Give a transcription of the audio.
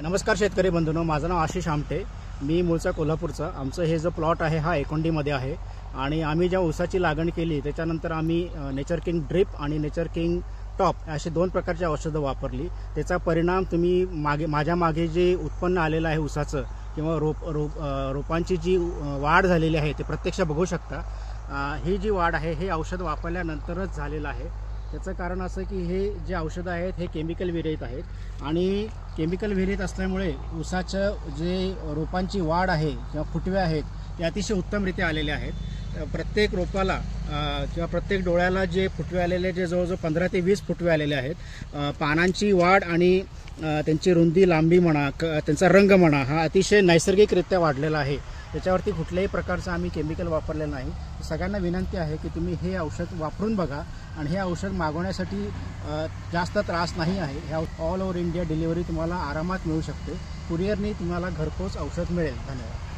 नमस्कार शेतकरी बंधूंनो, माझं नाव आशिष आमटे. मी मूळचा कोल्हापूरचा. आमचं हे जो प्लॉट आहे हा एकोंडीमध्ये आहे आणि आम्ही ज्या ऊसाची लागण केली त्याच्यानंतर आम्ही नेचर किंग ड्रिप आणि नेचर किंग टॉप असे दोन प्रकारची औषधं वापरली. त्याचा परिणाम तुम्ही माझ्या मागे जे उत्पन्न आलेलं आहे ऊसाचं किंवा रोपांची जी वाढ झालेली आहे ते प्रत्यक्ष बघू शकता. ही जी वाढ आहे हे औषध वापरल्यानंतरच झालेलं आहे. त्याचं कारण असं की हे जे औषधं आहेत हे केमिकल विरहित आहेत आणि केमिकल विरहित असल्यामुळे ऊसाचं जे रोपांची वाढ आहे किंवा फुटवे आहेत ते अतिशय उत्तमरित्या आलेले आहेत. प्रत्येक रोपाला किंवा प्रत्येक डोळ्याला जे फुटवे आलेले जे जवळजवळ 15 ते 20 फुटवे आलेले आहेत. पानांची वाढ आणि त्यांची रुंदी लांबी म्हणा, त्यांचा रंग म्हणा हा अतिशय नैसर्गिकरित्या वाढलेला आहे. त्याच्यावरती कुठल्याही प्रकारचं आम्ही केमिकल वापरलेलं नाही. सगळ्यांना विनंती आहे की तुम्ही हे औषध वापरून बघा आणि हे औषध मागवण्यासाठी जास्त त्रास नाही आहे. हे ऑल ओव्हर इंडिया डिलिव्हरी तुम्हाला आरामात मिळू शकते. कुरिअरनी तुम्हाला घरपोच औषध मिळेल. धन्यवाद.